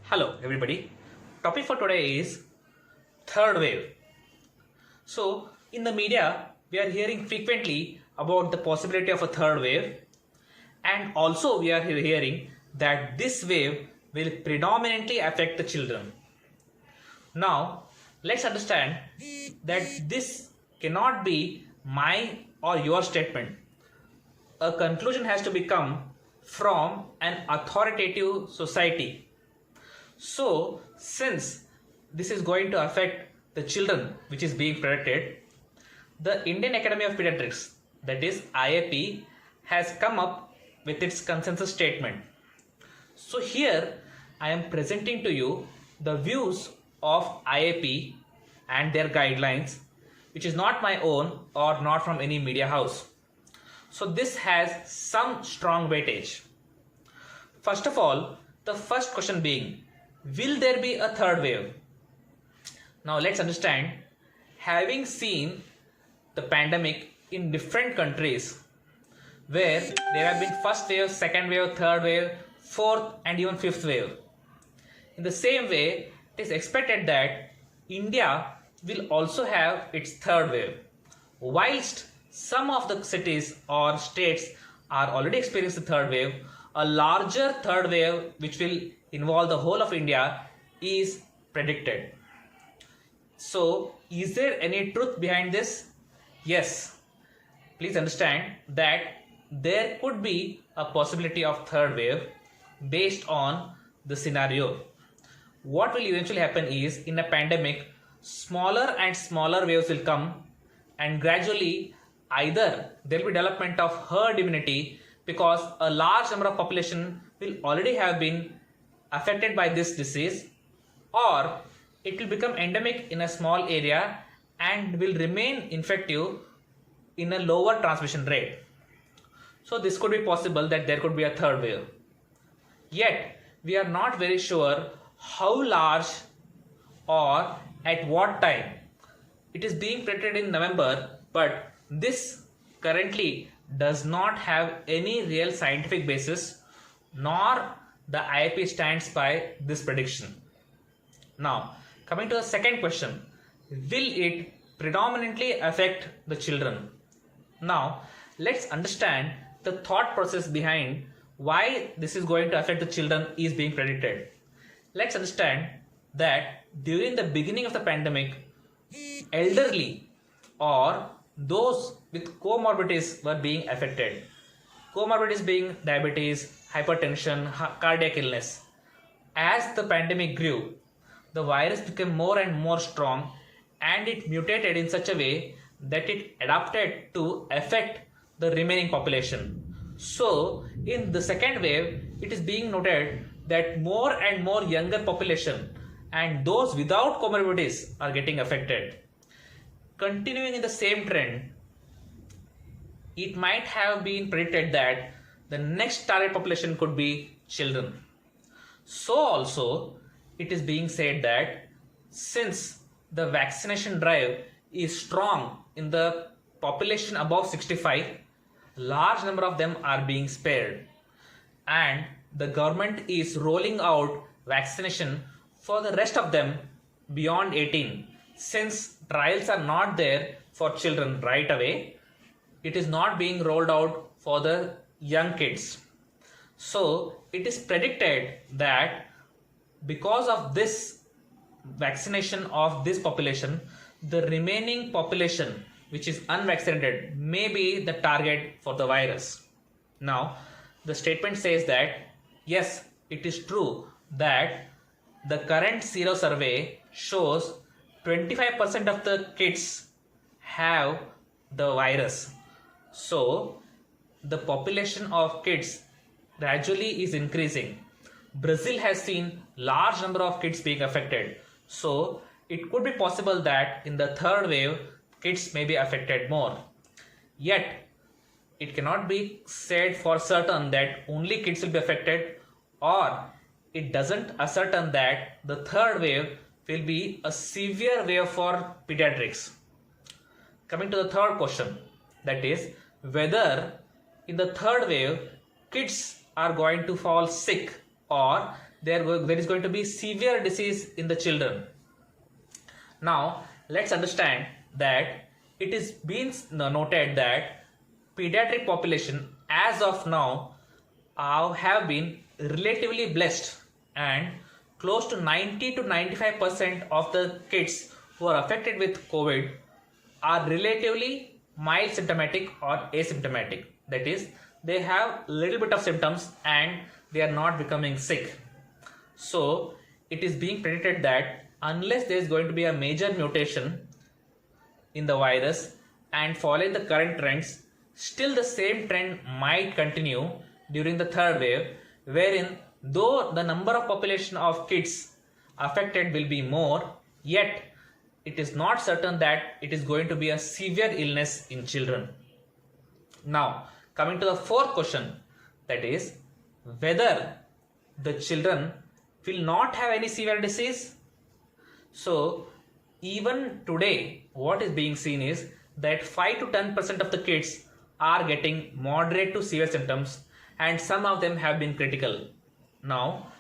Hello everybody. Topic for today is third wave. So in the media we are hearing frequently about the possibility of a third wave, and also we are hearing that this wave will predominantly affect the children. Now let's understand that this cannot be my or your statement. A conclusion has to become from an authoritative society. So, since this is going to affect the children which is being predicted, the Indian Academy of Pediatrics, that is IAP, has come up with its consensus statement. So here I am presenting to you the views of IAP and their guidelines, which is not my own or not from any media house. So this has some strong weightage. First of all, the first question being, will there be a third wave? Now let's understand, having seen the pandemic in different countries where there have been first wave, second wave, third wave, fourth and even fifth wave. In the same way, it is expected that India will also have its third wave. Whilst some of the cities or states are already experiencing the third wave, a larger third wave which will involve the whole of India is predicted. So, is there any truth behind this? Yes. Please understand that there could be a possibility of third wave based on the scenario. What will eventually happen is, in a pandemic, smaller and smaller waves will come, and gradually either there will be development of herd immunity because a large number of population will already have been affected by this disease, or it will become endemic in a small area and will remain infective in a lower transmission rate. So this could be possible that there could be a third wave. Yet we are not very sure how large or at what time. It is being predicted in November, but this currently does not have any real scientific basis, nor the IAP stands by this prediction. Now, coming to the second question, will it predominantly affect the children? Now, let's understand the thought process behind why this is going to affect the children is being predicted. Let's understand that during the beginning of the pandemic, elderly or those with comorbidities were being affected. Comorbidities being diabetes, hypertension, cardiac illness. As the pandemic grew, the virus became more and more strong, and it mutated in such a way that it adapted to affect the remaining population. So, in the second wave, it is being noted that more and more younger population and those without comorbidities are getting affected. Continuing in the same trend, it might have been predicted that the next target population could be children. So also, it is being said that since the vaccination drive is strong in the population above 65, large number of them are being spared, and the government is rolling out vaccination for the rest of them beyond 18. Since trials are not there for children right away, it is not being rolled out for the young kids. So it is predicted that because of this vaccination of this population, the remaining population which is unvaccinated may be the target for the virus. Now, the statement says that yes, it is true that the current Sero survey shows 25% of the kids have the virus. So, the population of kids gradually is increasing. Brazil has seen large number of kids being affected. So, it could be possible that in the third wave, kids may be affected more. Yet, it cannot be said for certain that only kids will be affected, or it doesn't ascertain that the third wave will be a severe wave for pediatrics. Coming to the third question, that is whether in the third wave kids are going to fall sick or there is going to be severe disease in the children. Now let's understand that it is being noted that pediatric population as of now have been relatively blessed, and close to 90 to 95% of the kids who are affected with COVID are relatively mild symptomatic or asymptomatic. That is, they have little bit of symptoms and they are not becoming sick. So it is being predicted that unless there is going to be a major mutation in the virus and following the current trends, still the same trend might continue during the third wave, wherein though the number of population of kids affected will be more, yet it is not certain that it is going to be a severe illness in children. Now coming to the fourth question, that is whether the children will not have any severe disease. So even today what is being seen is that 5 to 10% of the kids are getting moderate to severe symptoms, and some of them have been critical. Now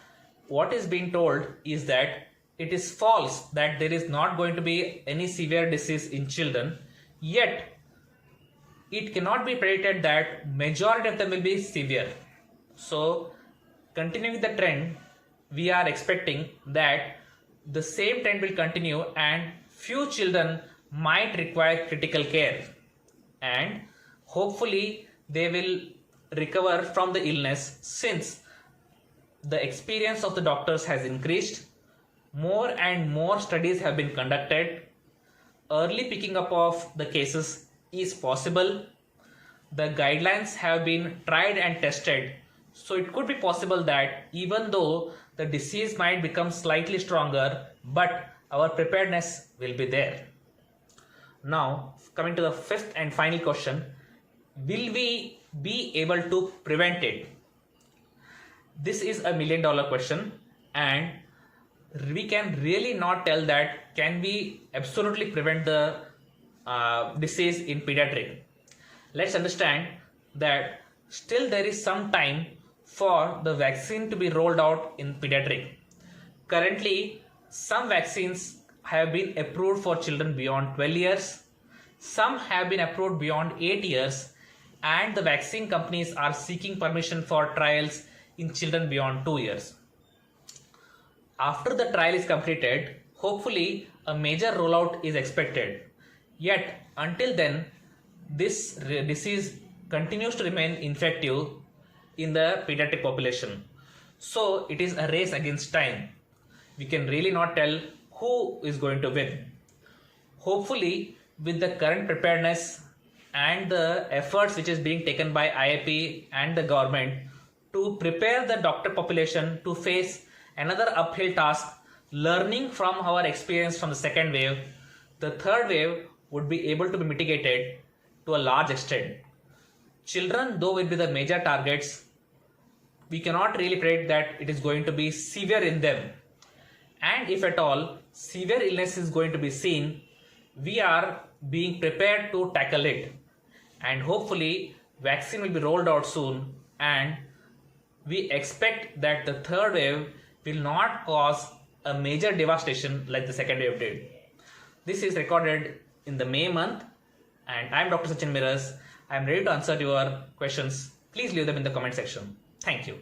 what is being told is that it is false that there is not going to be any severe disease in children, yet it cannot be predicted that majority of them will be severe. So continuing the trend, we are expecting that the same trend will continue and few children might require critical care, and hopefully they will recover from the illness since the experience of the doctors has increased. More and more studies have been conducted. Early picking up of the cases is possible. The guidelines have been tried and tested. So it could be possible that even though the disease might become slightly stronger, but our preparedness will be there. Now coming to the fifth and final question, will we be able to prevent it? This is a $1 million question, and we can really not tell that can we absolutely prevent the disease in pediatric. Let's understand that still there is some time for the vaccine to be rolled out in pediatric. Currently some vaccines have been approved for children beyond 12 years, some have been approved beyond 8 years, and the vaccine companies are seeking permission for trials in children beyond 2 years. After the trial is completed, hopefully a major rollout is expected. Yet until then, this disease continues to remain infective in the pediatric population. So it is a race against time. We can really not tell who is going to win. Hopefully with the current preparedness and the efforts which is being taken by IIP and the government to prepare the doctor population to face another uphill task, learning from our experience from the second wave, the third wave would be able to be mitigated to a large extent. Children though will be the major targets, we cannot really predict that it is going to be severe in them. And if at all severe illness is going to be seen, we are being prepared to tackle it. And hopefully vaccine will be rolled out soon, and we expect that the third wave will not cause a major devastation like the second wave did. This is recorded in the May month, and I am Dr. Sachin Miras. I am ready to answer your questions. Please leave them in the comment section. Thank you.